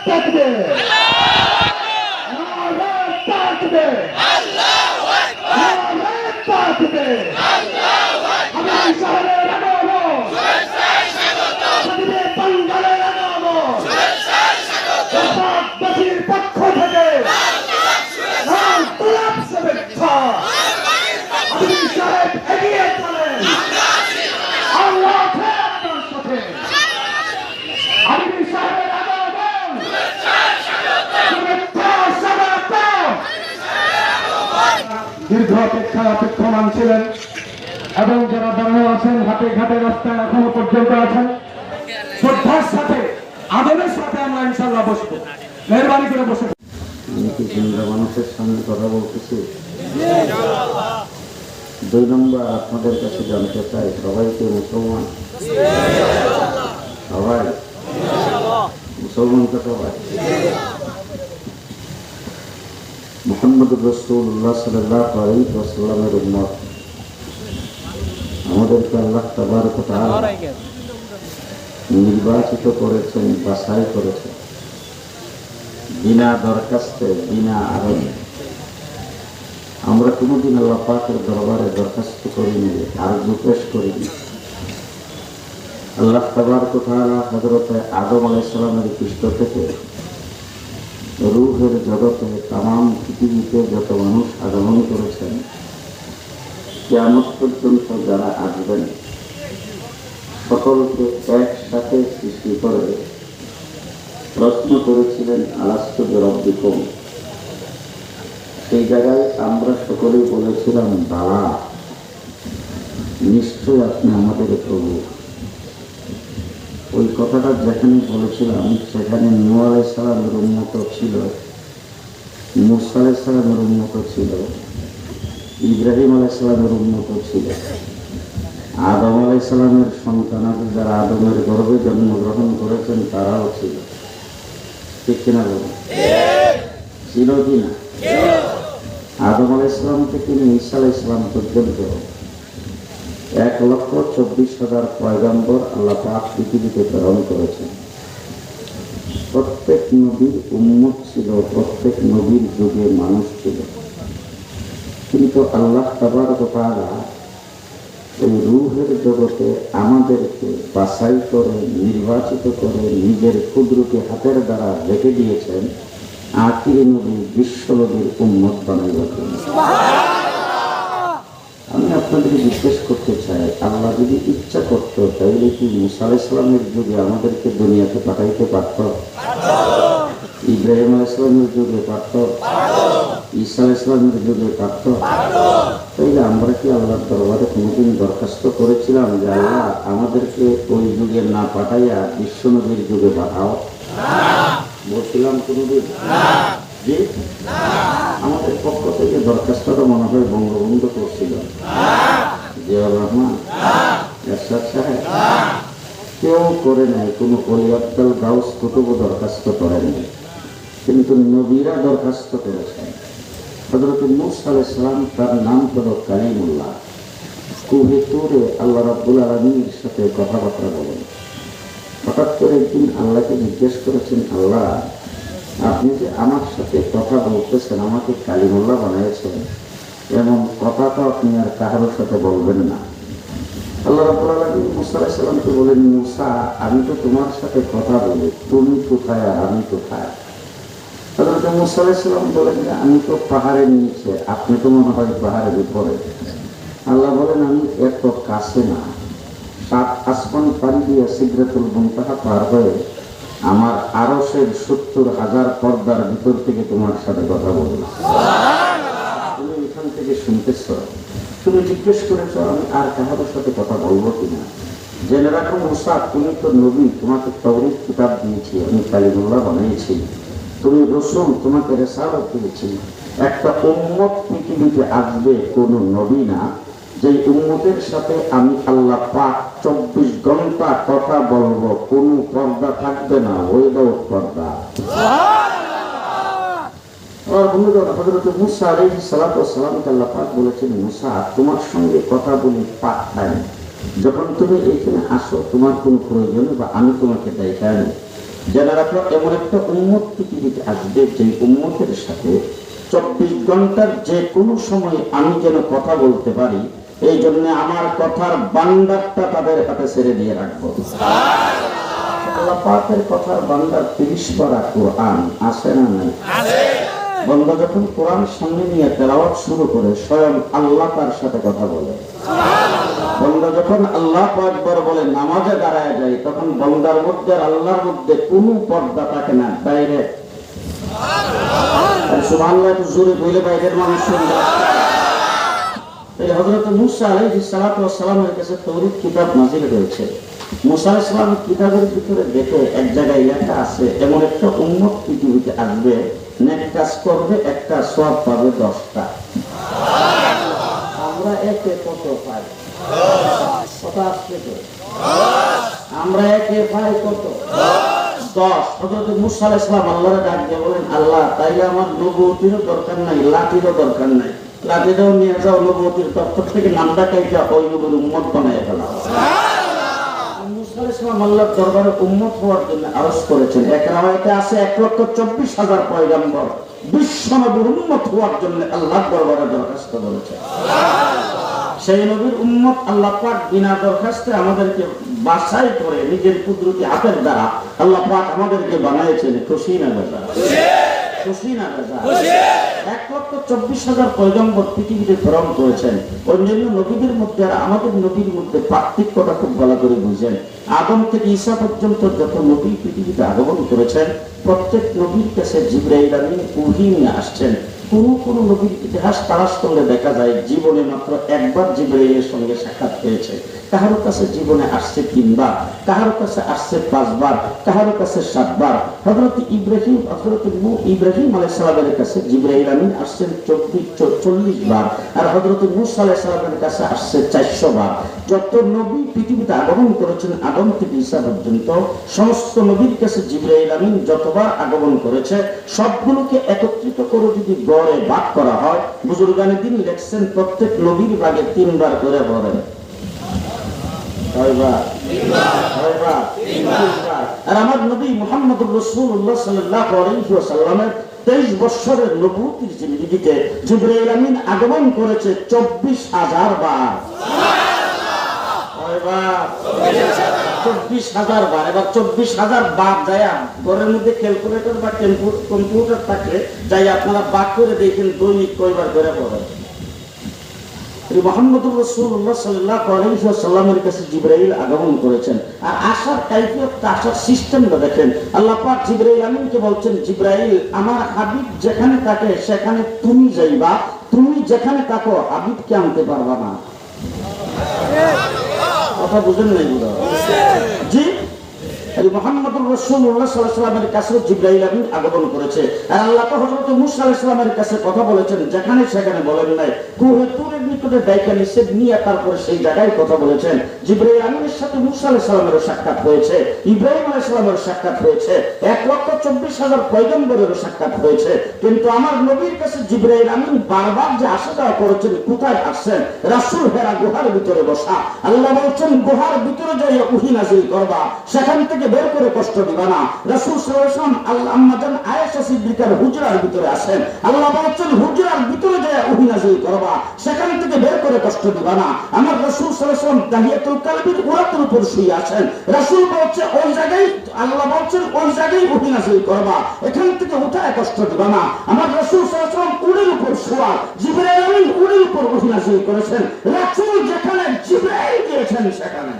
তাকবীর, নারে তাকবীর, নারে তাকবীর। হাবিব শহরের আগমন, হাবিবের বাঙ্গালের আগমন, দেশবাসীর পক্ষ থেকে লাল গোলাপ শুভেচ্ছা। হাবিব সাহেব এগিয়ে চলেন, আল্লাহ আছে আপনার সাথে। হাবিব সাহেবের আগমন, শুভেচ্ছা স্বাগত। দীর্ঘ অপেক্ষমান ছিলেন এবং যারা দাঁড়ানো আছেন হাতে ঘাটে রাস্তায় এখনো পর্যন্ত আছেন, শ্রদ্ধার সাথে আদরের সাথে আমরা ইনশাল্লাহ বসবো। মেহরবানি করে বসে। আমি কি জিন্দা মানুষের সামনে কথা বলতেছি? 2 নম্বর আপনাদের কাছে জানতে চাই, সবাই কি মুসলমান? সবাই মুসলমান তো সবাই। মুহাম্মদুর রাসূলুল্লাহ সাল্লাল্লাহু আলাইহি ওয়াসাল্লামের উম্মত। আমাদেরকে আল্লাহ তাবারক ওয়া তাআলা নির্বাচিত করেছেন, বাছাই করেছেন বিনা দরখাস্তে, বিনা আরবে। আমরা কোনোদিন আল্লাহ পাকের দরবারে দরখাস্ত করিনি, আরজু পেশ করিনি। আল্লাহ তাবারক ওয়া তাআলা হযরতে আদম আলাইহিস সালামের পৃষ্ঠ থেকে রূহের জগতে তামাম পৃথিবীতে যত মানুষ আগমন করেছেন, কিয়ামত পর্যন্ত যারা আসবেন সকলকে একসাথে সৃষ্টি করে প্রশ্ন করেছিলেন, আলাস্তু বিরব্বিকুম। সেই জায়গায় আমরা সকলেই বলেছিলাম, বাবা নিশ্চয় আপনি আমাদের প্রভু। ওই কথাটা যেখানে বলেছিলাম সেখানে নূহ আলাইহিস সালামের উম্মত ছিল, মূসা আলাইহিস সালামের উম্মত ছিল, ইব্রাহিম আলাইহিস সালামের উম্মত ছিল, আদম আলাইহিস সালামের সন্তানাদি যারা আদমের গর্ভে জন্মগ্রহণ করেছেন তারাও ছিল। ঠিক কিনা বলুন? ছিল কিনা? আদম আলাইহিস সালাম থেকে ঈসা আলাইহিস সালাম পর্যন্ত 1,24,000 পয়গম্বর আল্লাহ পাক পৃথিবীতে প্রেরণ করেছেন। প্রত্যেক নবীর উম্মত ছিল, প্রত্যেক নবীর যুগে মানুষ ছিল। কিন্তু আল্লাহ তাবারক ওয়া তাআলা এই রূহের জগতে আমাদেরকে বাছাই করে, নির্বাচিত করে নিজের কুদরতি হাতের দ্বারা রেখে দিয়েছেন আখিরি নবী, বিশ্ব নবীর উম্মত বানাইবার জন্য। আমি আপনাদের জিজ্ঞেস করতে চাই, আল্লাহ যদি ইচ্ছা করত তাহলে কি মূসা আলাইহিস সালামের যুগে আমাদেরকে দুনিয়াতে পাঠাইতে পারত? ইব্রাহিম আলাইহিস সালামের যুগে পারত? ঈসা আলাইহিস সালামের যুগে পারত? তাইলে আমরা কি আল্লাহর দরবারে কোনোদিন দরখাস্ত করেছিলাম যে আল্লাহ আমাদেরকে ওই যুগে না পাঠাইয়া বিশ্ব নবীর যুগে পাঠাও? বলছিলাম কোনোদিন? যে আমাদের পক্ষ থেকে দরখাস্তটা মনে হয় বঙ্গবন্ধু করছিল, জিয়াউর রহমান, এরশাদ সাহেব, কেউ করে নাই। কোনো ওলি আব্দুল গাউস কুতুবও দরখাস্ত করেননি, কিন্তু নবীরা দরখাস্ত করেছেন। হযরত মূসা আলাইহিস সালাম, তার নাম হলো কালিমুল্লাহ, কুহে তুরে আল্লাহ রাব্বুল আলামিনের সাথে কথাবার্তা বলেন। হঠাৎ করে একদিন আল্লাহকে জিজ্ঞেস করেছেন, আল্লাহ আপনি যে আমার সাথে কথা বলতেছেন, আমাকে কালিমুল্লাহ বানিয়েছেন, এমন কথা তো আপনি আর কারোর সাথে বলবেন না। আল্লাহ রাব্বুল আলামিন মূসা আলাইহিস সালামকে বলেন, মূসা আমি তো তোমার সাথে কথা বলি, তুমি কোথায় আর আমি কোথায়? হযরত মূসা আলাইহিস সালাম বলেন, আমি তো পাহাড়ের নিচে, আপনি তো মনে হয় পাহাড়ের উপরে। আল্লাহ বলেন, আমি এত কাছে না, 7 আসমান পাড়ি দিয়ে সিদরাতুল মুনতাহা পার হয়ে আমার আরশের 70,000 পর্দার ভিতর থেকে তোমার সাথে কথা বলবো। তুমি এখান থেকে শুনতেছ, তুমি জিজ্ঞেস করেছ আমি আর কাহার সাথে কথা বলবো কিনা। জেনে রাখো মূসা, তুমি তো নবী, তোমাকে তাওরীত কিতাব দিয়েছি, আমি কালিমুল্লাহ বানিয়েছি, তুমি রাসূল, তোমাকে রিসালাত দিয়েছি। একটা উম্মত পৃথিবীতে আসবে, কোন নবী না, যে উম্মতের সাথে আমি আল্লাহ পাক 24 ঘন্টা কথা বলবো, কোন পর্দা থাকবে না, উইদাউট পর্দা। আর বন্ধুগণ, হযরত মূসা আলাইহিস সালাতু ওয়াস সালামকে আল্লাহ পাক বলেছেন, মূসা তোমার সঙ্গে কথা বলি পার্ট টাইম, যখন তুমি এখানে আসো তোমার কোনো প্রয়োজন বা আমি তোমাকে দেখাই। জেনে রাখো এমন একটা উম্মত পৃথিবীতে আসবে যে উম্মতের সাথে 24 ঘন্টার যে কোনো সময় আমি যেন কথা বলতে পারি, এই জন্য আমার কথার বান্দারটা তাদের হাতে ছেড়ে দিয়ে রাখবো। আল্লাহ পাকের কথার বান্দার 30 পারা কোরআন আছে না নাই? বান্দা যখন কোরআন সামনে নিয়ে তেলাওয়াত শুরু করে স্বয়ং আল্লাহ তার সাথে কথা বলে। বান্দা যখন আল্লাহু আকবার বলে নামাজে দাঁড়ায় যায়, তখন বান্দার মধ্যে আর আল্লাহর মধ্যে কোনো পর্দা থাকে না, ডাইরেক্ট। সুবহানাল্লাহ একটু জোরে বলে বাইরের মানুষ শুনবে। এই হযরত মুসা আলাইহিস সালাতু ওয়াস সালামের কাছে তাওরীত কিতাব নাযিল হয়েছে। মুসা আলাইহিস সালাম কিতাবের ভিতরে দেখে এক জায়গায় লেখা আছে এমন একটা উম্মত পৃথিবীতে আসবে, নেক কাজ করবে একটা, সওয়াব পাবে 10টা। আমরা একে কত পাই? কত আসছে তো? আমরা একে পাই কত? 10। হযরত মুসা আলাইহিস সালাম আল্লাহর ডাক দিয়ে বলেন, আল্লাহ তাইলে আমার নবুয়তিরও দরকার নাই, লাঠিরও দরকার নাই, লাঠিটাও নিয়ে যাও, নবুয়তির দপ্তর থেকে নামটা কাইটা ওই নবীর উম্মত বানায় ফেলা। মুসা আলাইহিস সালাম আল্লাহর দরবারে উম্মত হওয়ার জন্য আরজ করেছেন। এক রাওয়ায়াতে আছে 1,24,000 পয়গম্বর বিশ্ব নবীর উম্মত হওয়ার জন্য আল্লাহর দরবারে দরখাস্ত করেছেন। সেই নবীর উম্মত আল্লাহ পাক বিনা দরখাস্তে আমাদেরকে বাছাই করে নিজের কুদরতি হাতের দ্বারা আল্লাহ পাক আমাদেরকে বানিয়েছেন। খুশি না বেজা? খুশি না বেজা? 1,24,000 পয়গম্বর পৃথিবীতে প্রেরণ করেছেন। অন্যান্য নবীদের মধ্যে আর আমাদের নবীর মধ্যে পার্থক্যটা খুব ভালো করে বুঝেন। আদম থেকে ঈসা পর্যন্ত যত নবী পৃথিবীতে আগমন করেছেন, প্রত্যেক নবীর কাছে জিবরাইল আমিন ওহী নিয়ে আসছেন। কোন নবীর ইতিহাস তালাশ করলে দেখা যায় জীবনে মাত্র একবার জিবরাইলের সঙ্গে সাক্ষাৎ পেয়েছে। কাহারো কাছে জীবনে আসছে 3 বার, কাহারো কাছে আসছে 5 বার, কাহারো কাছে 7 বার। হযরত ইব্রাহিম আলাইহিস সালামের কাছে জিবরাইল আমিন আসছেন 40 বার, আর হযরত মূসা আলাইহিস সালামের কাছে আসছে 400 বার। যত নবী পৃথিবীতে আগমন করেছেন আদম থেকে ঈসা পর্যন্ত, সমস্ত নবীর কাছে জিবরাইল আমিন যতবার আগমন করেছে সবগুলোকে একত্রিত করে যদি গড়ে ভাগ করা হয়, বুজুর্গানে দিন লেখছেন প্রত্যেক নবীর ভাগে 3 বার করে পড়ে। আর আমার নবী মুহাম্মদুর রাসূলুল্লাহ সাল্লাল্লাহু আলাইহি ওয়াসাল্লামের 23 বছরের নবুয়তির জিন্দেগিতে জিবরাইল আমিন আগমন করেছে 24,000 বার। 24,000 বার। এবার 24,000 বার যায় ঘরের মধ্যে ক্যালকুলেটর বা কম্পিউটার থাকলে যাই আপনারা বাক করে দেখেন দৈনিক কয়বার করে পড়ে। মুহাম্মদুর রাসূলুল্লাহ সাল্লাল্লাহু আলাইহি ওয়াসাল্লামের কাছে জিবরাইল আগমন করেছেন। আর আসার কাইফিয়তটা, আসার সিস্টেমটা দেখেন। আল্লাহ পাক জিবরাইল আমিনকে বলছেন, জিবরাইল আমার হাবিব যেখানে থাকে সেখানে তুমি যাইবা, তুমি যেখানে থাকো হাবিবকে আনতে পারবা না। কথা বুঝেন নাই? জি, মুহাম্মদুর রাসূলুল্লাহ সাল্লাল্লাহু আলাইহি ওয়াসাল্লামের কাছে জিবরাইল আমিন আগমন করেছে। আর আল্লাহ পাক হযরত মূসা আলাইহিস সালামের কাছে কথা বলেছেন, যেখানে সেখানে বলেন নাই। কুহে তুরের নিকটে ডাইকা নিষেধ নিয়ে তারপরে সেই জায়গায় কথা বলেছেন। জিবরাইল আমিনের সাথে মূসা আলাইহিস সালামের সাক্ষাৎ হয়েছে, ইব্রাহিম আলাইহিস সালামের সাক্ষাৎ হয়েছে, 1,24,000 পয়গম্বরেরও সাক্ষাৎ হয়েছে। কিন্তু আমার নবীর কাছে জিবরাইল আমিন বারবার যে আসা যাওয়া করেছেন, কোথায় আসছেন? রাসূল হেরা গুহার ভিতরে বসা। আল্লাহ বলছেন গুহার ভিতরে যাইয়া ওহী নাযিল করবা, সেখান থেকে বের করে কষ্ট দিবা না। রাসূল সাল্লাল্লাহু আলাইহি ওয়াসাল্লাম আম্মা জান আয়েশা সিদ্দিকার হুজরার ভিতরে আসেন। আল্লাহ বলছেন হুজরার ভিতরে যায় ওহী নাযিল করবা, সেখান থেকে বের করে কষ্ট দিবা না। আমার রাসূল সাল্লাল্লাহু আলাইহি ওয়াসাল্লাম তাহিয়াতুল কালবির উরাতের উপর শুয়ে আছেন। রাসূল বলছে ওই জায়গায়, আল্লাহ বলছেন ওই জায়গায় ওহী নাযিল করবা, এখান থেকে উঠায় কষ্ট দিবা না। আমার রাসূল সাল্লাল্লাহু আলাইহি ওয়াসাল্লাম উটের উপর শোয়া, জিবরাইল আমিন উটের উপর ওহী নাযিল করেছেন। রাসূল যেখানে, জিবরাইল গিয়েছেন সেখানে।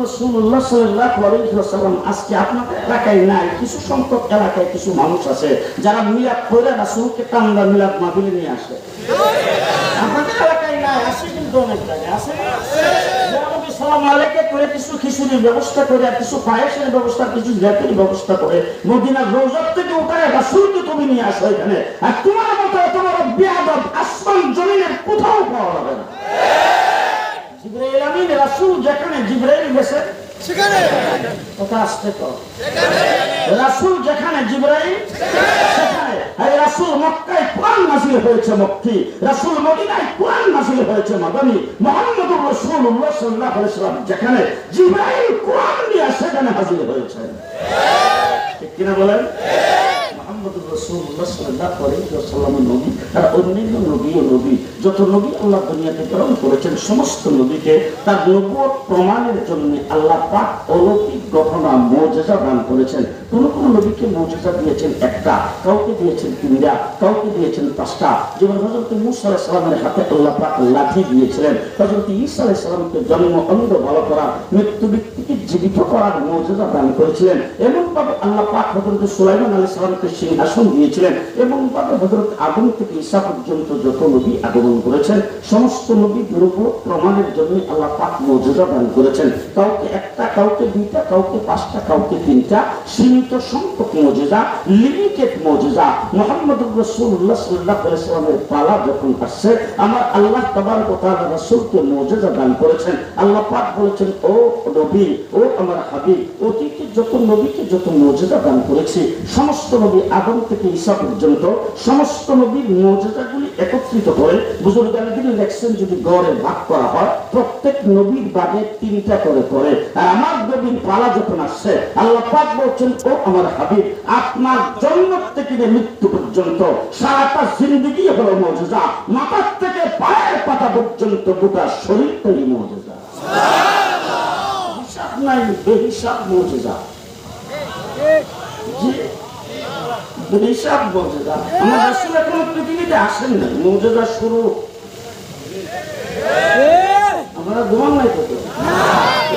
রাসূলুল্লাহ সাল্লাল্লাহু আলাইহি ওয়াসাল্লাম আজকে আপনাদের এলাকায় নাই, কিছু সংখ্যক এলাকায় কিছু মানুষ আছে যারা মিলাদ করে রাসূলকে টান্দা মিলাদ মাহফিলে নিয়ে আসে। আপনাদের এলাকায় নাই, আছে কিন্তু অনেক জায়গায় আছে। নবী সাল্লাল্লাহু আলাইহি করে কিছু খিচুড়ির ব্যবস্থা করে, কিছু পায়েসের ব্যবস্থা, কিছু জাতির ব্যবস্থা করে মদিনার রওজা থেকে উঠায় রাসূলকে তুমি নিয়ে আসো এখানে। আর তোমার মতো এত বড় বেয়াদব আসমান জমিনের কোথাও পাওয়া যাবে না। জিবরাইল আমিন রাসূল যেখানে জিবরাইল গেছে সেখানে কথা আসছে তো। রাসূল যেখানে জিবরাইল সেখানে। এই রাসূল মক্কায় কোরআন নাযিল হয়েছে মক্কি, রাসূল মদিনায় কোরআন নাযিল হয়েছে মাদানী। মুহাম্মদুর রাসূলুল্লাহ সাল্লাল্লাহু আলাইহি ওয়াসাল্লাম যেখানে জিবরাইল কোরআন নিয়ে সেখানে হাজির হয়েছে। ঠিক কিনা বলেন? মুহাম্মদুর রাসূলুল্লাহ সাল্লাল্লাহু আলাইহি ওয়াসাল্লামের নবী আর অন্যান্য নবী ও নবী যত নবী আল্লাহ দুনিয়াতে প্রেরণ করেছেন সমস্ত নবীকে তার নবুয়ত প্রমাণের জন্য আল্লাহ পাক অলৌকিক ঘটনা মুজিজা দান করেছেন। কোন কোন নবীকে মুজিজা দিয়েছেন একটা, কাউকে দিয়েছেন তিনটা, কাউকে দিয়েছেন পাঁচটা। যেমন হযরত মূসা আলাইহিস সালামের হাতে আল্লাহ পাক লাঠি দিয়েছিলেন, হযরত ঈসা আলাইহিস সালামকে জন্ম অন্ধ ভালো করা, মৃত্যু ব্যক্তিকে জীবিত করার মুজিজা দান করেছিলেন। এমন ভাবে আল্লাহ পাক হযরত সুলাইমান আলাইহিস সালামকে সিংহাসন দিয়েছিলেন। এবং ভাবে হযরত আদম থেকে ঈসা পর্যন্ত যত নবী আগমন করেছেন সমস্ত নবী নবুয়ত প্রমাণের জন্য আল্লাহ পাক মুজিজা দান করেছেন। কাউকে একটা, কাউকে দুইটা, কাউকে পাঁচটা, কাউকে তিনটা, সীমিত সংখ্যক মুজিজা, লিমিটেড মুজিজা। মুহাম্মদুর রাসূলুল্লাহ সাল্লাল্লাহু আলাইহি ওয়াসাল্লামের পালা যখন আসছে আমার আল্লাহ তাবারক ওয়া তাআলা রাসূলকে মুজিজা দান করেছেন। আল্লাহ পাক বলেছেন, ও নবী, ও আমার হাবিব, অতীতে যত নবীকে যত মুজিজা দান করেছি সমস্ত নবী আদম থেকে ঈসা পর্যন্ত সমস্ত নবীর মুজিজাগুলি একত্রিত করে বুজুর্গানে দিন লেখছেন যদি গড়ে ভাগ করা হয় প্রত্যেক নবীর ভাগে তিনটা করে করে। আর আমার নবীর পালা যখন আসছে আল্লাহ পাক বলছেন, ও আমার হাবিব, আপনার জন্ম থেকে মৃত্যু পর্যন্ত সারাটা জিন্দেগি হলো মুজিজা, মাথার থেকে পায়ের পাতা পর্যন্ত গোটা শরীরটাই মুজিজা। হিসাব নাই, বেহিসাব মুজিজা। বেহিসাব মুজিজা। আমার রাসূল এখনো পৃথিবীতে আসেন নাই, মুজিজা শুরু। আপনারা ঘুমান নাই তো?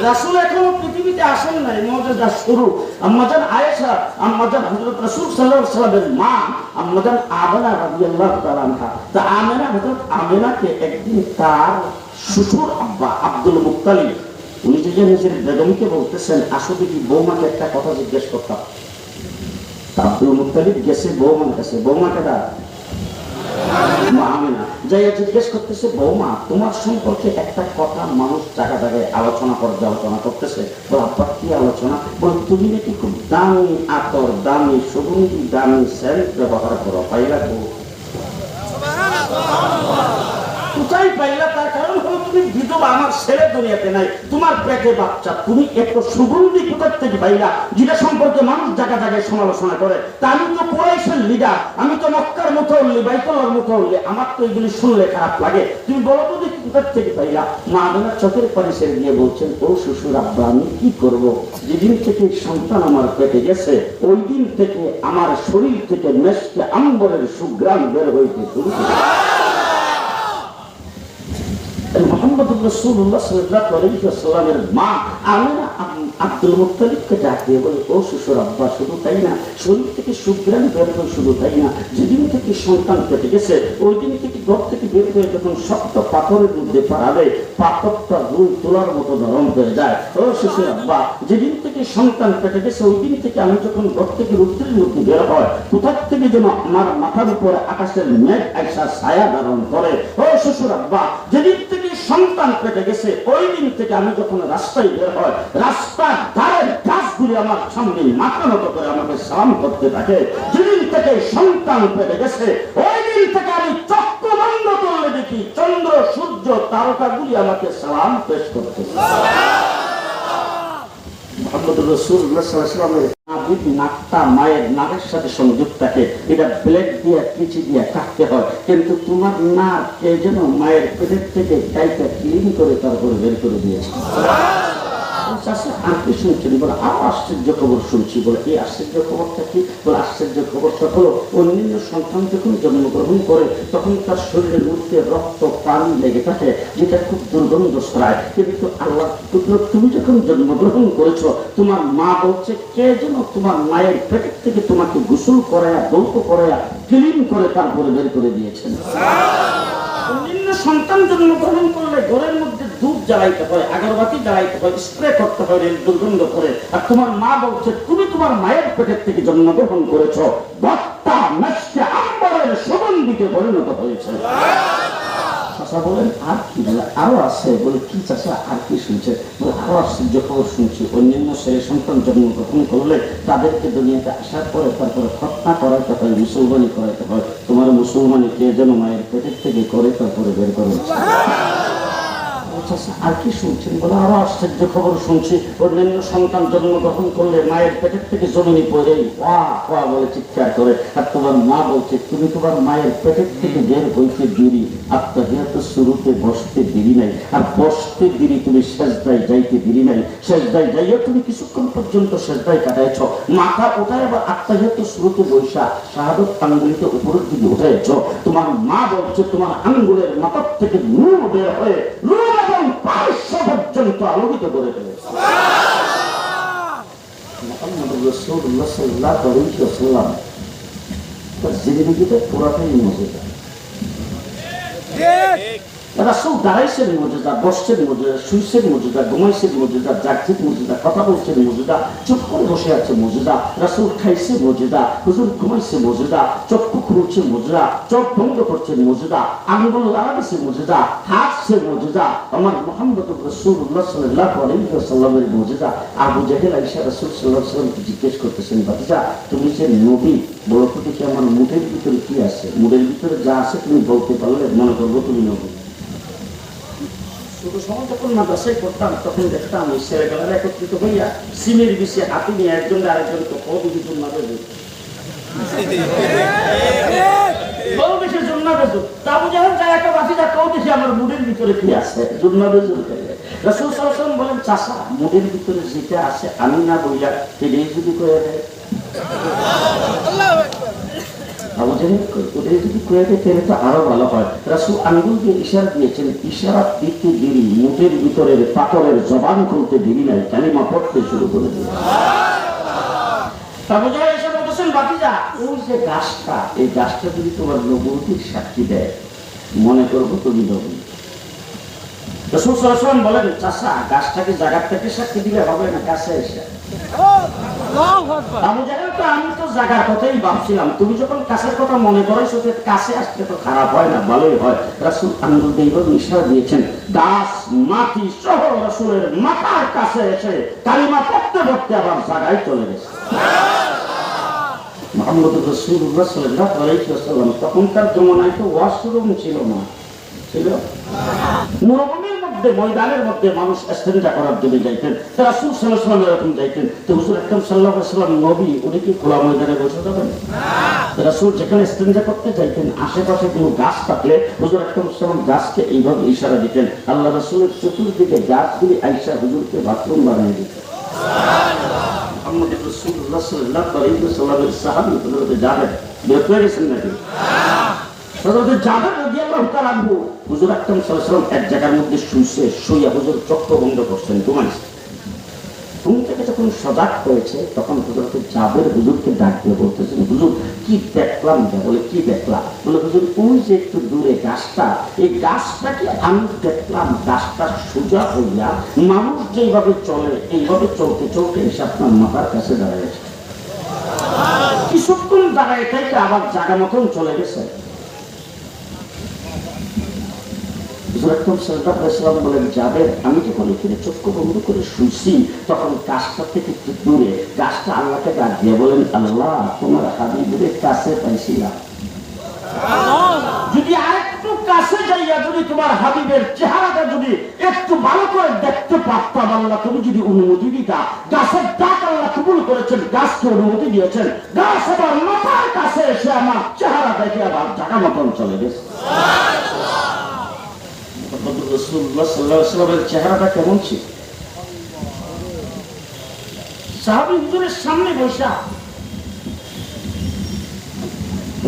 রাসূল এখনো পৃথিবীতে আসেন নাই, মুজিজা শুরু। আম্মাজান আয়েশা, আম্মাজান হযরত রাসূল সাল্লাল্লাহু আলাইহি ওয়াসাল্লামের মা আম্মাজান আমেনা রাদিয়াল্লাহু তাআলা আনহা, তা আমেনা হযরত আমেনাকে একদিন তার শ্বশুর আব্বা আব্দুল মুত্তালিব উনি যে নিজের বেগমকে বলতেছেন, আসো দেখি বৌমাকে একটা কথা জিজ্ঞেস করতাম। আব্দুল মুত্তালিব গেছে বৌমার কাছে, বৌমাকে আমেনা যাইয়া জিজ্ঞেস করতেছে, বৌমা তোমার সম্পর্কে একটা কথা মানুষ জায়গা জায়গায় আলোচনা করতেছে। বল আব্বা কি আলোচনা? বল তুমি নাকি খুব দামি আতর, দামি সুগন্ধি, দামি সেন্ট ব্যবহার করো, পাইলা তো? কোথায় পাইলা? তার কারণ হলো তুমি বিধবা, আমার ছেলে দুনিয়াতে নাই, তোমার পেটে বাচ্চা, তুমি একটু সুগন্ধি কোথার থেকে পাইলা যেটা সম্পর্কে মানুষ জায়গা জায়গায় সমালোচনা করে? তা আমি তো কুরাইশের লিডার, আমি তো মক্কার মুতাওয়াল্লি, বাইতুল্লাহর মুতাওয়াল্লি, আমার তো এগুলি শুনলে খারাপ লাগে। তুমি বলো তো দেখি কোথার থেকে পাইলা? মা আমেনা চোখের পানি ছেড়ে দিয়ে বলছেন, ও শ্বশুর আব্বা, আমি কি করব? যেদিন থেকে সন্তান আমার পেটে গেছে ওই দিন থেকে আমার শরীর থেকে মেশকে আম্বরের সুঘ্রাণ বের হইতে শুরু করে। মুহাম্মদুর রাসূলুল্লাহ সাল্লাল্লাহু আলাইহি ওয়াসাল্লামের মা আমেনা আব্দুল মুত্তালিবকে ডাকিয়ে বলে, ও শ্বশুর আব্বা, শুধু তাই না, শরীর থেকে সুঘ্রাণ বের হয়, শুধু তাই না, যেদিন থেকে সন্তান পেটে গেছে ওই দিন থেকে ঘর থেকে বের হয়ে যখন শক্ত পাথরের মধ্যে পাড়াবে পাথরটা রুই তোলার মতো নরম হয়ে যায়। ও শ্বশুর আব্বা, যেদিন থেকে সন্তান পেটে গেছে ওই দিন থেকে আমি যখন ঘর থেকে রুদ্রের মধ্যে বের হয় কোথার থেকে যেন আমার মাথার উপরে আকাশের মেঘ আইসা ছায়া ধারণ করে। ও শ্বশুর আব্বা, যেদিন থেকে সন্তান পেটে গেছে ওই দিন থেকে আমি যখন রাস্তায় বের হয় রাস্তার ধারের গাছগুলি আমার সামনে মাথা নত করে আমাকে সালাম করতে থাকে। যেদিন থেকে সন্তান পেটে গেছে ওই দিন থেকে আমি চক্ষু বন্ধ করলে দেখি চন্দ্র সূর্য তারকাগুলি আমাকে সালাম পেশ করতে। মুহাম্মদুর রাসূলুল্লাহ সাল্লাল্লাহু আলাইহি ওয়াসাল্লামের নাকটা মায়ের নাকের সাথে সংযুক্ত থাকে, এটা ব্লেড দিয়ে কিচি দিয়ে কাটতে হয়, কিন্তু তোমার নাক কে যেন মায়ের পেটের থেকে গাইটা ক্লিন করে তারপরে বের করে দিয়েছে। আর কি শুনছেন? বলে আরো আশ্চর্য খবর শুনছি। বলে এই আশ্চর্য খবরটা কি? বলে আশ্চর্য খবরটা হলো অন্যান্য সন্তান যখন জন্মগ্রহণ করে তখন তার শরীরের মধ্যে রক্ত পানি লেগে থাকে যেটা খুব দুর্গন্ধ ছড়ায়, কিন্তু আল্লাহ তুমি যখন জন্মগ্রহণ করেছো তোমার মা বলছে কে যেন তোমার মায়ের পেটের থেকে তোমাকে গোসল করায়া দৌত করায়া ক্লিন করে তারপরে বের করে দিয়েছেন। অন্যান্য সন্তান জন্মগ্রহণ করলে ঘরের মধ্যে ধূপ জ্বালাইতে হয়, আগরবাতি জ্বালাইতে হয়, স্প্রে করতে হয় দুর্গন্ধ করে। আর তোমার মা বলছে তুমি তোমার মায়ের পেটের থেকে জন্মগ্রহণ করেছো, বক্তা মেশকে আম্বরের সুগন্ধিতে পরিণত হয়েছে। চাচা বলেন আর কি? বলে আরো আছে। বলে কি চাচা আর কি শুনছে? বলে আরো আশ্চর্য খবর শুনছি, অন্যান্য ছেলে সন্তান জন্মগ্রহণ করলে তাদেরকে দুনিয়াতে আসার পরে তারপরে খতনা করাইতে হয়, মুসলমানি করাইতে হয়। তোমার মুসলমানি কে যেন মায়ের পেটের থেকে করে তারপরে বের করে। আর কি শুনছেন বলে? আরো আশ্চর্য খবর শুনছি, অন্যান্য সন্তান জন্মগ্রহণ করলে মায়ের পেটের থেকে জমিনি পড়ে বলে চিৎকার করে, আর তোমার মা বলছে তুমি তোমার মায়ের পেটের থেকে বের হইতে দেরি, আত্মাহিয়াত শুরুতে বসতে দেরি নাই, আর বসতে দেরি তুমি সেজদায় যাইতে দেরি নাই, সেজদায় যাইয়া তুমি কিছুক্ষণ পর্যন্ত সেজদায় কাটাইছ, মাথা উঠায় আবার আত্মাহিয়াত শুরুতে বৈশা শাহাদত আঙ্গুলিতে উপরের দিকে উঠাইছ। তোমার মা বলছে তোমার আঙ্গুলের মাথার থেকে নূর বের হয়ে নূর এবং পাঁচশো পর্যন্ত আলোকিত করে ফেলেছে। মুহাম্মদুর রাসূলুল্লাহ সাল্লাল্লাহু আলাইহি ওয়াসাল্লাম তার জিন্দেগিতে পুরাটাই মুজিজা। রাসূল দাঁড়াইছেন মুজিজা, বসছেন মুজিজা, শুইছেন মুজিজা, ঘুমাইছেন মুজিজা, জাগছেন মুজিজা, কথা বলছেন মুজিজা, চুপ করে বসে আছে মুজিজা। রাসূল খাইছে মুজিজা, হুজুর ঘুমাইছে মুজিজা, চক্ষু খুলছে মুজিজা, চোখ বন্ধ করছেন মুজিজা, আঙ্গুল লাগাইছে মুজিজা, হাতছে মুজিজা। আমার মুহাম্মদুর রাসূলুল্লাহ সাল্লাল্লাহু আলাইহি ওয়াসাল্লামের মুজিজা। আবু জাহেল আয়েশা রাসূল সাল্লাল্লাহু আলাইহি ওয়াসাল্লামকে জিজ্ঞেস করতেছেন, বাতিজা তুমি যে নবী, বলো তো দেখি আমার মুখের ভিতরে কি আছে? মুখের ভিতরে যা আছে তুমি বলতে পারলে মনে করবো তুমি নবী। শুধু সময় যখন মাদ্রাসায় পড়তাম তখন দেখতাম ওই ছেলেবেলারা একত্রিত হইয়া সিমের বিষে হাতি নিয়ে একজন আরেকজনকে কবির না বেজো কৌদেশের জন্য বেজো। তাবু যখন যায় একটা বাসিটা কৌদেশে আমার মুডের ভিতরে কি আছে জন্য বেজো। রাসূল সাল্লাল্লাহু আলাইহি ওয়াসাল্লাম বলেন, চাচা মুডের ভিতরে যেটা আছে আমি না বইলা তিনি যদি কয়ে দেয়, আবু জাহেল ওদের যদি কয়ে দেয় তাহলে তো আরো ভালো হয়। রাসূল আঙ্গুল দিয়ে ইশারা দিয়েছেন, ইশারা দিতে দেরি, মুখের ভিতরের পাথরের জবান খুলতে দেরি নাই, কালিমা পড়তে শুরু করে দিল। আবু জাহেল এসে বলতেছেন, বাতিজা ওই যে গাছটা, এই গাছটা যদি তোমার নবুয়তির সাক্ষী দেয় মনে করবো তুমি নবী। রাসূল সাল্লাল্লাহু আলাইহি ওয়াসাল্লাম বলেন, চাচা গাছটাকে জায়গার থেকে সাক্ষী দিলে হবে না, কাছে এসে। আবু জাহেল তো আমি তো জায়গার কথাই ভাবছিলাম, তুমি যখন কাছের কথা মনে করেছো কাছে আসলে তো খারাপ হয় না, ভালোই হয়। রাসূল আঙ্গুল দিয়ে ইশারা দিয়েছেন, গাছ মাটি সহ রাসূলের মাথার কাছে এসে কালিমা পড়তে পড়তে আবার জায়গায় চলে গেছে। মুহাম্মদুর রাসূলুল্লাহ সাল্লাল্লাহু আলাইহি ওয়াসাল্লাম তখনকার জমানায় তো ওয়াশরুম ছিল না, ছিল মরুভূমির মধ্যে, ময়দানের মধ্যে মানুষ ইস্তেনজা করার জন্য যাইতেন। রাসূল সাল্লাল্লাহু আলাইহি ওয়াসাল্লাম এরকম যাইতেন। তো হুজুর আকরাম সাল্লাল্লাহু আলাইহি ওয়াসাল্লাম নবী, উনি কি খোলা ময়দানে বসে যাবেন? রাসূল যেখানে ইস্তেনজা করতে যাইতেন আশেপাশে কোনো গাছ থাকলে হুজুর আকরাম সাল্লাল্লাহু আলাইহি ওয়াসাল্লাম গাছকে এইভাবে ইশারা দিতেন, আল্লাহ রাসূলের চতুর্দিকে গাছগুলি আয়েশা হুজুরকে বাথরুম বানিয়ে দিতেন। মুহাম্মদুর রাসূলুল্লাহ সাল্লাল্লাহু আলাইহি ওয়াসাল্লামের সাহাবী হযরত জাবের বের হয়ে গেছেন নাকি? হযরত জাবের রাদিয়াল্লাহু তাআলা আনহু হুজুর আকরাম সাল্লাল্লাহু আলাইহি ওয়াসাল্লাম এক জায়গার মধ্যে শুইছে, শুইয়া হুজুর চক্ষু বন্ধ করছেন, ঘুমাইছে। ঘুম থেকে যখন সজাগ হয়েছে তখন হযরত জাবের হুজুরকে ডাক দিয়ে বলতেছেন, হুজুর কি দেখলাম? বলে কি দেখলাম? বলে হুজুর ওই যে একটু দূরে গাছটা, এই গাছটাকে আমি দেখলাম গাছটা সোজা হইয়া মানুষ যেভাবে চলে এইভাবে চলতে চলতে এসে আপনার মাথার কাছে দাঁড়াইছে। কিছুক্ষণ দাঁড়ায় থেকে আবার জায়গা মতন চলে গেছে। বলেন, জাবের আমি যখন এখানে চক্ষু বন্ধ করে শুনছি তখন গাছটা থেকে একটু দূরে গাছটা আল্লাহকে ডাক দিয়ে বলেন, আল্লাহ তোমার হাবিবের কাছে পাইছিলাম, যদি আরেকটু কাছে যাইয়া যদি তোমার হাবিবের চেহারাটা যদি একটু ভালো করে দেখতে পারতাম, আল্লাহ তুমি যদি অনুমতি দিতা। গাছের ডাক আল্লাহ কবুল করেছেন, গাছকে অনুমতি দিয়েছেন, গাছ আবার মাথার কাছে এসে আমার চেহারা দেখে আবার জায়গা মতন চলে গেছে। রাসূলুল্লাহ সাল্লাল্লাহু আলাইহি ওয়াসাল্লামের চেহারাটা কেমন ছিল? সাহাবী হুজুরের সামনে বসা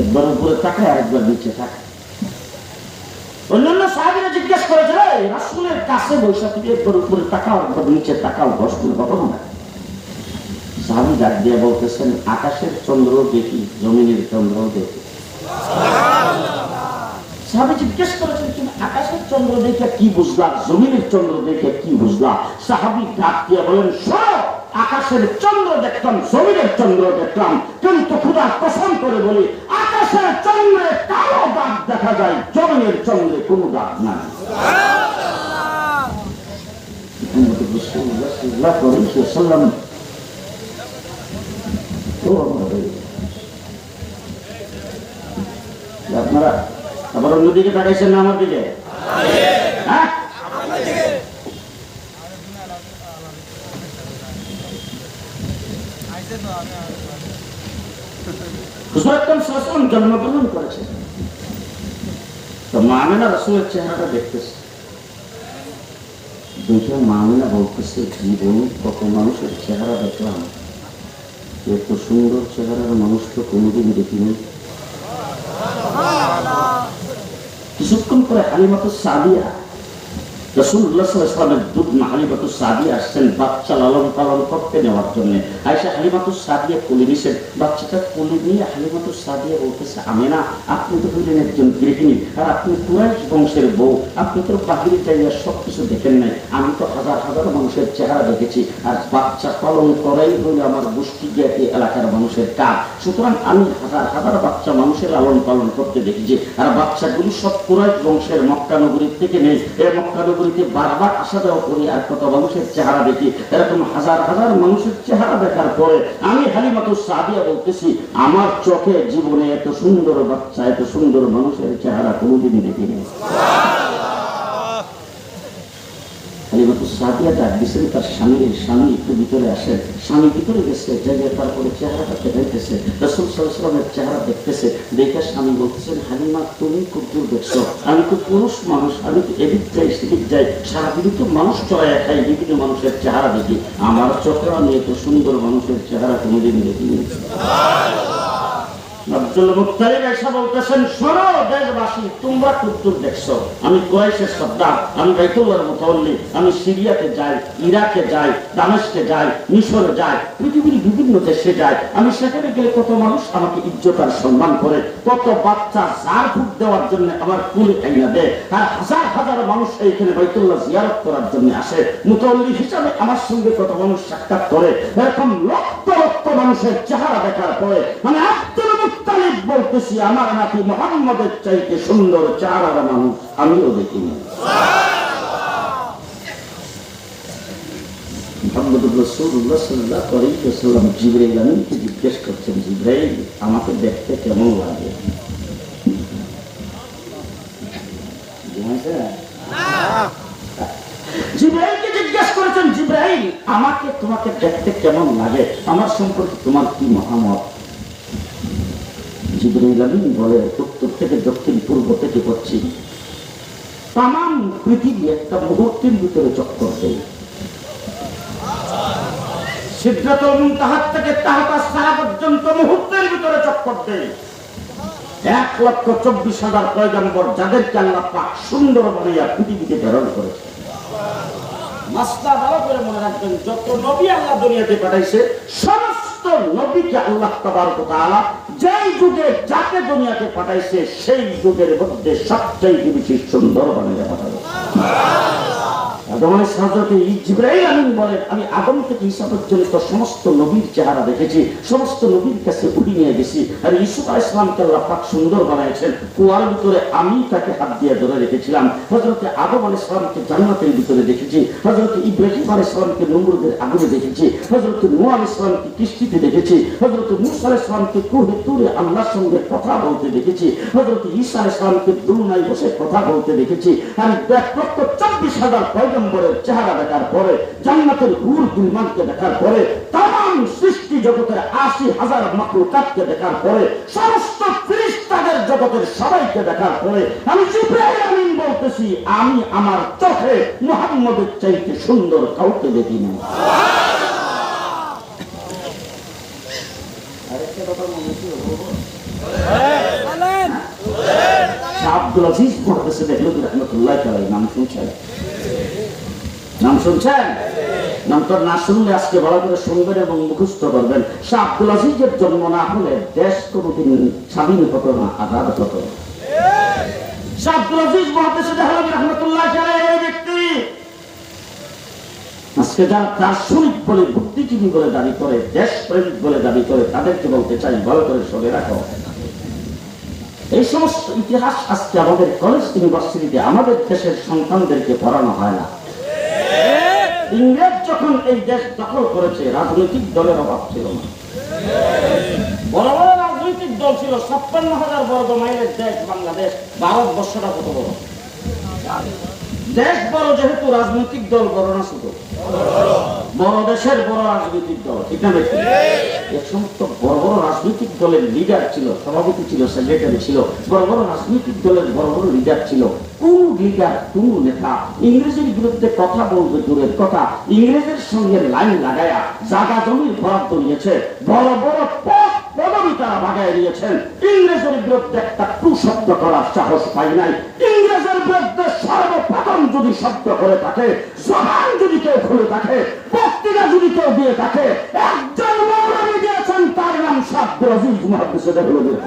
একবার উপরে তাকায় আরেকবার নিচে তাকায়। অন্যান্য সাহাবীরা জিজ্ঞেস করেছে, রাসূলের কাছে বসা তুমি একবার উপরে তাকাও একবার নিচে তাকাও, বসলে কখন না? সাহাবী ডাক দিয়ে বলতেছেন, আকাশের চন্দ্র দেখি, জমিনের চন্দ্র দেখি। সাহাবী জিজ্ঞেস করেছেন, তুমি আকাশের চন্দ্র দেখে কি বুঝলা, জমিনের চন্দ্র দেখে কি বুঝলা? সাহাবী ডাক দিয়ে বলেন, শোনো, আকাশের চন্দ্র দেখলাম, জমিনের চন্দ্র দেখলাম, কিন্তু খোদার কসম করে বলি আকাশের চন্দ্রে কালো দাগ দেখা যায়, জমিনের চন্দ্রে কোনো দাগ নাই। রাসূলুল্লাহ সাল্লাল্লাহু আলাইহি ওয়াসাল্লাম তো আপনারা আবার অন্যদিকে তাকাইছেন না আমার দিকে? হ্যাঁ, হুজুর আকরাম সাল্লাল্লাহু আলাইহি ওয়াসাল্লাম জন্মগ্রহণ করেছেন। তো মা আমিনা রাসূলের চেহারাটা দেখতেছে, দেখে মা আমিনা বলতেছে, জীবনে কত মানুষের চেহারা দেখলাম, এত সুন্দর চেহারার মানুষ তো কোনোদিন দেখিনি। কিছুক্ষণ পরে হালিমাতুস সাদিয়া, রাসূলুল্লাহ সাল্লাল্লাহু আলাইহি ওয়াসাল্লামের দুধ মা হালিমাতুস সাদিয়া আসছেন বাচ্চা লালন পালন করতে নেওয়ার জন্য। আয়েশা হালিমাতুস সাদিয়া কোলে নিছেন, বাচ্চাটা কোলে নিয়ে হালিমাতুস সাদিয়া বলতেছে, আমিনা আপনি তো হইলেন একজন গৃহিণী, আর আপনি কুরাইশ বংশের বউ, আপনি তো বাহিরে যাইয়া সব কিছু দেখেন নাই, আমি তো হাজার হাজার মানুষের চেহারা দেখেছি, আর বাচ্চা পালন করাই হইল আমার গোষ্ঠী জ্ঞাতি এলাকার মানুষের কাজ। সুতরাং আমি হাজার হাজার বাচ্চা মানুষের লালন পালন করতে দেখেছি, আর বাচ্চাগুলি সব কুরাইশ বংশের মক্কা নগরীর থেকে নেই। এই মক্কা নগরীতে বারবার আসা যাওয়া করি, আর কত মানুষের চেহারা দেখি। এরকম হাজার হাজার মানুষের চেহারা দেখার পরে আমি হালিমাতুস সাদিয়া বলতেছি, আমার চোখে জীবনে এত সুন্দর বাচ্চা, এত সুন্দর মানুষের চেহারা কোনোদিন দেখিনি। হালিমাতুস সাদিয়া ডাক দিয়েছেন তার স্বামী একটু ভিতরে আসেন। স্বামী ভিতরে গেছে, যাইয়া তারপরে চেহারাটা দেখাইতেছে, রাসূল সাল্লাল্লাহু আলাইহি ওয়াসাল্লামের চেহারা দেখতেছে। দেখে স্বামী বলতেছেন, হালিমা তুমি খুব দূর দেখছো, আমি তো পুরুষ মানুষ, আমি তো এদিক যাই সেদিক যাই, সারাদিন তো মানুষ চড়ায় খাই, বিভিন্ন মানুষের চেহারা দেখি, আমার চোখে আমি এত সুন্দর মানুষের চেহারা কোনোদিন দেখিনি। আব্দুল মুত্তালিব এসে বলতেছেন, শোনো দেশবাসী, তোমরা কুদ্দুর দেখছো, আমি কুরাইশের সর্দার, আমি বাইতুল্লাহর মুতাওয়াল্লি, আমি সিরিয়াতে যাই, ইরাকে যাই, দামেস্কে যাই, মিশরে যাই, পৃথিবীর বিভিন্ন দেশে যাই। আমি সেখানে গেলে কত মানুষ আমাকে ইজ্জত আর সম্মান করে, কত বাচ্চা ঝাড় ফুঁক দেওয়ার জন্য আমার কুলে আইনা দেয়, আর হাজার হাজার মানুষ এইখানে বাইতুল্লাহ জিয়ারত করার জন্য আসে। মুতাওয়াল্লি হিসাবে আমার সঙ্গে কত মানুষ সাক্ষাৎ করে। এরকম লক্ষ লক্ষ মানুষের চেহারা দেখার পরে মানে আব্দুল মুত্তালিব বলতেছি, আমার নাকি মুহাম্মদের চাইতে সুন্দর চেহারার মানুষ আমিও দেখিনি। মুহাম্মদুর রাসূলুল্লাহ সাল্লাল্লাহু আলাইহি ওয়াসাল্লাম জিবরাইল আমিনকে জিজ্ঞেস করছেন, জিবরাইল আমাকে দেখতে কেমন লাগে? জিবরাইলকে জিজ্ঞেস করেছেন, জিবরাইল আমাকে তোমাকে দেখতে কেমন লাগে, আমার সম্পর্কে তোমার কি মতামত? জিবরাইল আমিন বলে, উত্তর থেকে দক্ষিণ, পূর্ব থেকে পশ্চিম তামাম পৃথিবী একটা মুহূর্তের ভিতরে চক্কর দেয়। সিদরাতুল মুনতাহা থেকে তাহতা সারা পর্যন্ত মুহূর্তের ভিতরে চক্কর দেয়। 1,24,000 পয়গম্বর যাদেরকে আল্লাহ পাক সুন্দর বানাইয়া পৃথিবীতে প্রেরণ করেছে। মাসলা ভালো করে মনে রাখবেন, যত নবী আল্লাহ দুনিয়াতে পাঠাইছে সমস্ত নবীকে আল্লাহ তাবারক ওয়া তাআলা যেই যুগে যাকে দুনিয়াতে পাঠাইছে সেই যুগের মধ্যে সবচেয়ে বেশি সুন্দর বানাইয়া পাঠাইছে। জিবরাইল আমিন বলেন, আমি আদম থেকে ঈসা পর্যন্ত সমস্ত নবীর চেহারা দেখেছি, সমস্ত নবীর কাছে উঠি নিয়ে গেছি। আর ইউসুফ আলাইহিস সালামকে আল্লাহ পাক সুন্দর বানাইছেন, কুয়ার ভিতরে আমি তাকে হাত দিয়ে ধরে রেখেছিলাম। হযরত আদম আলাইহিস সালামকে জান্নাতের ভিতরে দেখেছি, হযরত ইব্রাহিম আলাইহিস সালামকে নমরুদের আগুনে দেখেছি, হযরত নূহ আলাইহিস সালামকে কিস্তিতে দেখেছি, হযরত মূসা আলাইহিস সালামকে কুহে তুরে আল্লাহর সঙ্গে কথা বলতে দেখেছি, হযরত ঈসা আলাইহিস সালামকে দুনিয়ায় বসে কথা বলতে দেখেছি। আমি 1,24,000 পয়গম্বরের চেহারা দেখার পরে, জান্নাতের হুর গুলমানকে দেখার পরে, তামাম সৃষ্টি জগতের 80,000 মাখলুকাতকে দেখার পরে, সমস্ত ফেরেশতাদের জগতের সবাইকে দেখার পরে আমি জিবরাইল আমিন বলতেছি, আমি আমার চোখে মুহাম্মদের চাইতে সুন্দর কাউকে দেখিনি। আরেকটা কথা মনে হচ্ছে, আব্দুল আজিজ মুহাদ্দিস রাহমাতুল্লাহ আলাইহি নাম শুনছেন? নাম শুনছেন? নামটা না শুনলে আজকে ভালো করে শুনবেন এবং মুখস্থ করবেন। শাহ আব্দুল আজিজের জন্ম না হলে দেশ কোনোদিন স্বাধীন হতো না, আজাদ হতো না। শাহ আব্দুল আজিজ মুহাদ্দিস রাহমাতুল্লাহ আলাইহি এই ব্যক্তি আজকে যারা দার্শনিক বলে, বুদ্ধিজীবী বলে দাবি করে, দেশপ্রেমিক বলে দাবি করে, তাদেরকে বলতে চাই ভালো করে শুনে রাখো, এই সমস্ত ইতিহাস আজকে আমাদের কলেজ ইউনিভার্সিটিতে আমাদের দেশের সন্তানদেরকে পড়ানো হয় না। ইংরেজ যখন এই দেশ দখল করেছে রাজনৈতিক দলের অভাব ছিল না। বড় বড় রাজনৈতিক দল ছিল, 56,000 বর্গ মাইলের দেশ বাংলাদেশ। ভারতবর্ষটা কত বড় দেশ, বড় যেহেতু রাজনৈতিক দল বড় না ছোট? বড় দেশের বড় রাজনৈতিক দল, ঠিক না? এ সমস্ত বড় বড় রাজনৈতিক দলের লিডার ছিল, সভাপতি ছিল, সেক্রেটারি ছিল, বড় বড় রাজনৈতিক দলের বড় বড় লিডার ছিল। কোন লিডার, কোন নেতা ইংরেজের বিরুদ্ধে কথা বলবে দূরের কথা, ইংরেজের সঙ্গে লাইন লাগায়া জায়গা জমির বরাদ্দ নিয়েছে, বড় বড় পদবি তারা বাগায় দিয়েছেন। ইংরেজের বিরুদ্ধে একটা টু শব্দ করার সাহস পাই নাই। ইংরেজের বিরুদ্ধে সর্বপ্রথম যদি শব্দ করে থাকে, জবান যদি কেউ খুলে থাকে, বক্তৃতা যদি কেউ দিয়ে থাকে, একজন মৌলবী দিয়েছেন, তার নাম শাহ আব্দুল আজিজ মুহাদ্দিস দেহলভীর।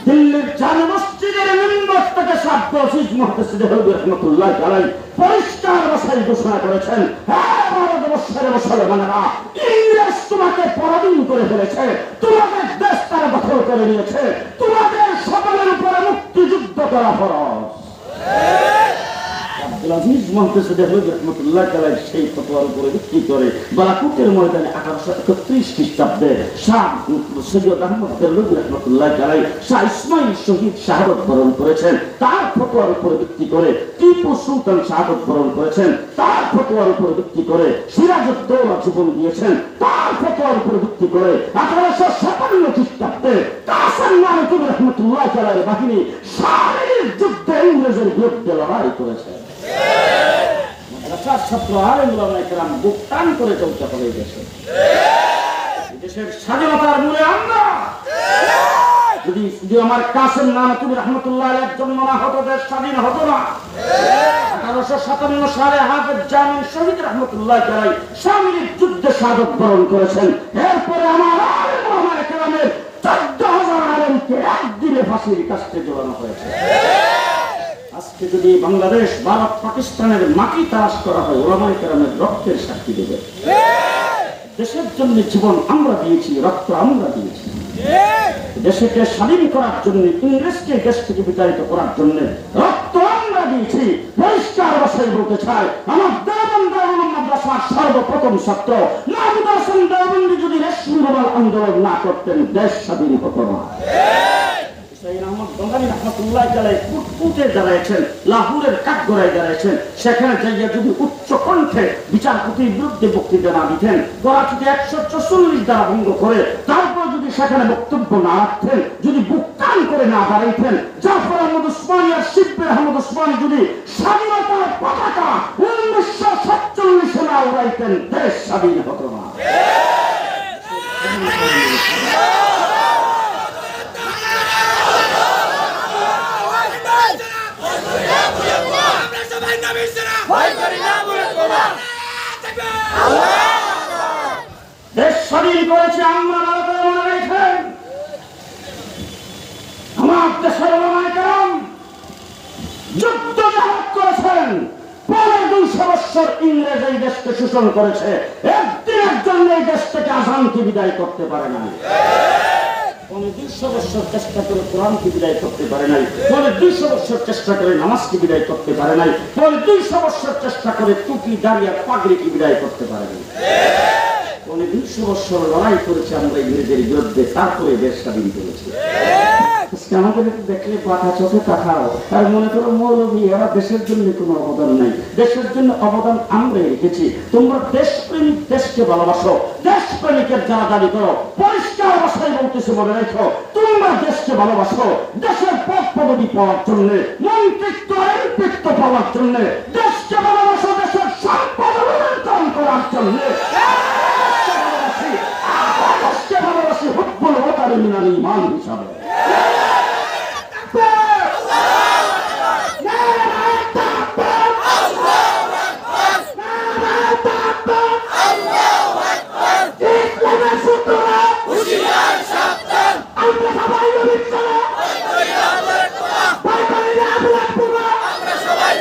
দিল্লির জামে মসজিদের মিম্বর থেকে শাহ আব্দুল আজিজ মুহাদ্দিস দেহলভী রাহমাতুল্লাহ আলাইহি পরিষ্কার ভাষায় ঘোষণা করেছেন, হ্যাঁ ভারতবর্ষের মুসলমানেরা, ইংরেজ তোমাকে পরাধীন করে ফেলেছে, তোমাদের দেশ তারা দখল করে নিয়েছে, তোমাদের সকলের উপরে মুক্তিযুদ্ধ করা ফরজ। আব্দুল আজিজ মুহাদ্দিস দেহলভী রাহমাতুল্লাহ আলাইহি সেই ফতোয়ার উপরে ভিত্তি করে বালাকোটের ময়দানে 1831 খ্রিস্টাব্দে শাহ সৈয়দ আহমদ দেহলভী রাহমাতুল্লাহ আলাইহি শাহ ইসমাইল শহীদ শাহাদাত বরণ করেছেন। তার ফতোয়ার উপরে ভিত্তি করে টিপু সুলতান শাহাদাত বরণ করেছেন। তার ফতোয়ার উপরে ভিত্তি করে সিরাজউদ্দৌলা জীবন দিয়েছেন। তার ফতোয়ার উপরে ভিত্তি করে 1857 খ্রিস্টাব্দে কাসেম নানতুবি রাহমাতুল্লাহ আলাইহি বাহিনী শারীরিক যুদ্ধে ইংরেজের বিরুদ্ধে লড়াই করেছে। ছাত্র আলেম ওলামায়ে কেরাম বুক টান করে চলতে হবে এই দেশে। দেশের স্বাধীনতার মূলে আমরা যদি আমার কাসেম নানতুবি রাহমাতুল্লাহ আলাইহির জন্ম না হতো, দেশ স্বাধীন হতো না। 1857 সালে হাফেজ জামিল শহীদ রাহমাতুল্লাহ আলাইহি শারীরিক যুদ্ধে শাহাদাত বরণ করেছেন। এরপরে আমার আলেম ওলামায়ে কেরামের 14,000 আলেমকে একদিনে ফাঁসির কাস্টে ঝোলানো হয়েছে। আজকে যদি বাংলাদেশ, ভারত, পাকিস্তানের মাটি তালাশ করা হয়, ওলামায়ে কেরামের রক্তের সাক্ষী দেবে। দেশের জন্য জীবন আমরা দিয়েছি, রক্ত আমরা দিয়েছি। দেশকে স্বাধীন করার জন্য, ইংরেজকে দেশ থেকে বিতাড়িত করার জন্য রক্ত আমরা দিয়েছি। পরিষ্কার ভাষায় বলতে চাই, আমার দেওবন্দ মাদ্রাসার সর্বপ্রথম ছাত্র নাহিদ হোসেন দেওবন্দি যদি রেশমি রুমাল আন্দোলন না করতেন, দেশ স্বাধীন হতো না। লাহোরের কাঠগড়ায় দাঁড়াইছেন, সেখানে যাইয়া যদি উচ্চ কণ্ঠে বিচারপতির বিরুদ্ধে বক্তৃতা না দিতেন, করাচিতে 144 দ্বারা ভঙ্গ করে তারপর যদি সেখানে বক্তব্য না রাখতেন, যদি বুক টান করে না দাঁড়াইতেন, জাফর আহমদ উসমানী আর শিববির আহমদ উসমানী যদি স্বাধীনতার পতাকা 1947 না উড়াইতেন, দেশ স্বাধীন হতো না। দেশ স্বাধীন করেছে আমরা, ভারতের মনে রেখেন। আমার দেশের ওলামায়ে কেরাম যুদ্ধ জাহাদ করেছেন, পরে 200 বছর ইংরেজ এই দেশকে শোষণ করেছে। একদিনের জন্য এই দেশ থেকে আযানকে বিদায় করতে পারে না। 200 বছর চেষ্টা করে কোরআনকে বিদায় করতে পারে নাই, 200 বছর চেষ্টা করে নামাজকে বিদায় করতে পারে নাই, 200 বছর চেষ্টা করে টুপি দাঁড়িয়ে পাগড়িকে বিদায় করতে পারে নাই। 200 বছর লড়াই করেছে আমরা ইংরেজের বিরুদ্ধে, তারপরে দেশ স্বাধীন করেছে। আমাদের দেখলে পাঠা চোখে তাকাও আর মনে করো মৌলবী এরা দেশের জন্য কোনো অবদান নাই। দেশের জন্য অবদান আমরা রেখেছি। তোমরা দেশপ্রেমিক, দেশকে ভালোবাসো, দেশপ্রেমিকের যারা দাবি করো, পরিষ্কার ভাষায় বলতেছে, মনে রেখো, তোমরা দেশকে ভালোবাসো দেশের পদ পদবি পাওয়ার জন্য, মন্ত্রিত্ব এমপিত্ব পাওয়ার জন্য, দেশকে ভালোবাসো দেশের সম্পদ লুণ্ঠন করার জন্য। দেশকে ভালোবাসি হুব্বুল ওয়াতানি মিনাল ঈমান হিসাবে। আমরা সবাই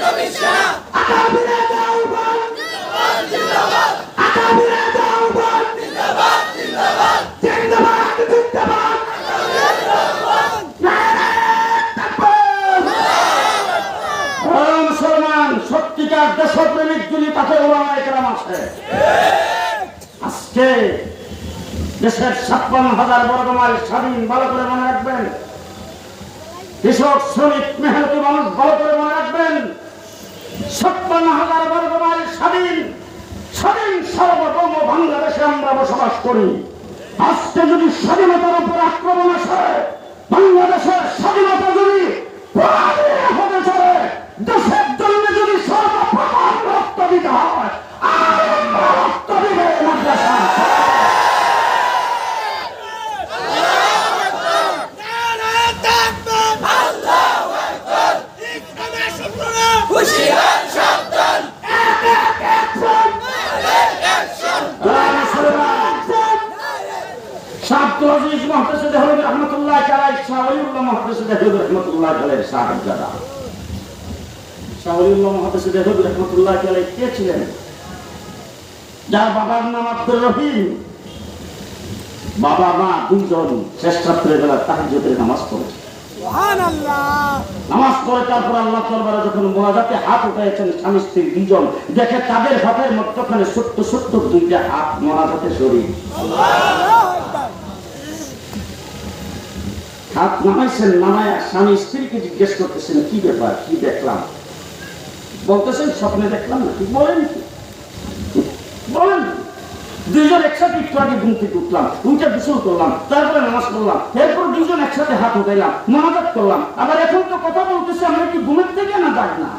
আছে। আজকে দেশের 56,000 বর্গ মাইল স্বাধীন, ভালো করে মনে রাখবেন। কৃষক, শ্রমিক, মেহনতি মানুষ ভালো করে মনে রাখবেন। 56,000 বর্গ মাইল স্বাধীন সার্বভৌম বাংলাদেশে আমরা বসবাস করি। আজকে যদি স্বাধীনতার উপর আক্রমণ আসে, বাংলাদেশের স্বাধীনতা যদি হতে চলে, দেশের জন্য যদি সর্বপ্রথম রক্ত দিতে হয়, আর আমরা রক্ত দিবে মাদ্রাসা। কে ছিলেন? যার বাবার নাম আব্দুর রহিম। বাবা মা দুইজন শেষ রাত্রে বেলা তাহাজ্জুদের নামাজ পড়েছে। নামাজ পড়ে তারপর আল্লাহ দরবারে যখন মোনাজাতে হাত উঠাইছেন স্বামী স্ত্রী দুইজন, দেখে তাদের হাতের মধ্যখানে ছোট্ট ছোট্ট দুইটা হাত মোনাজাতে শরীর। হাত নামাইছেন, নামায় স্বামী স্ত্রীকে জিজ্ঞেস করতেছেন কি ব্যাপার, কি দেখলাম? বলতেছেন স্বপ্নে দেখলাম নাকি? বলেন কি? বলেন। দুইজন একসাথে একটু আগে ঘুম থেকে উঠলাম, উঠে গোসল করলাম, তারপরে নামাজ পড়লাম, এরপর দুইজন একসাথে হাত উঠাইলাম, মোনাজাত করলাম, আবার এখন তো কথা বলতেছি, আমরা কি ঘুমের থেকে না যাই না?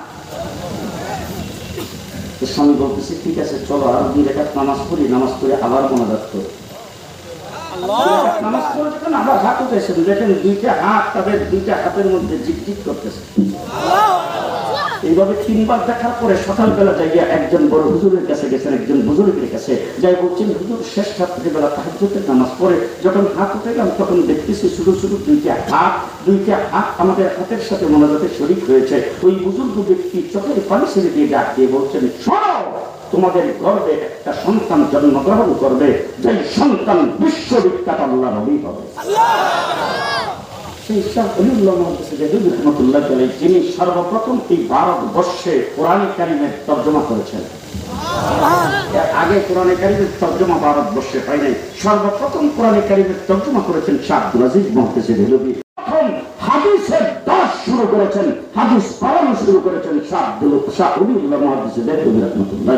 স্বামী বলতেছি ঠিক আছে চলো আর 2 রাকাত নামাজ পড়ি, নামাজ পড়ে আবার মোনাজাত করি। নামাজ পড়ে যখন আবার হাত উঠেছেন, দেখেন দুইটা হাত তাদের দুইটা হাতের মধ্যে জিকজিক করতেছে। এইভাবে 3 বার দেখার পরে সকালবেলা যাইয়া একজন বড় হুজুরের কাছে গেছেন, একজন বুজুর্গের কাছে যাই বলছেন হুজুর শেষ রাত্রিবেলা তাহাজ্জুদের নামাজ পড়ে যখন হাত উঠাইলাম তখন দেখতেছি শুধু শুধু দুইটা হাত আমাদের হাতের সাথে মোনাজাতে শরীক হয়েছে। ওই বুজুর্গ ব্যক্তি চোখের পানি ছেড়ে দিয়ে ডাক দিয়ে বলছেন, শোনো, তোমাদের গর্ভে একটা সন্তান জন্মগ্রহণ করবে, যে সন্তান বিশ্ববিখ্যাত আল্লাহর নবী হবে। যিনি সর্বপ্রথম এই ভারতবর্ষে কোরআন কারীমের তর্জমা করেছেন। আগে কোরআন কারীমের তর্জমা ভারতবর্ষে হয় নাই, সর্বপ্রথম কোরআন কারীমের তর্জমা করেছেন শাহ আব্দুল আজিজ মুহতাসির দেহলভী। প্রথম হাদিসের দাস শুরু করেছেন, হাদিস পড়ানো শুরু করেছেন শাহ ওলিউল্লাহ মুহাদ্দিস দেহলভী রাহমাতুল্লাহ।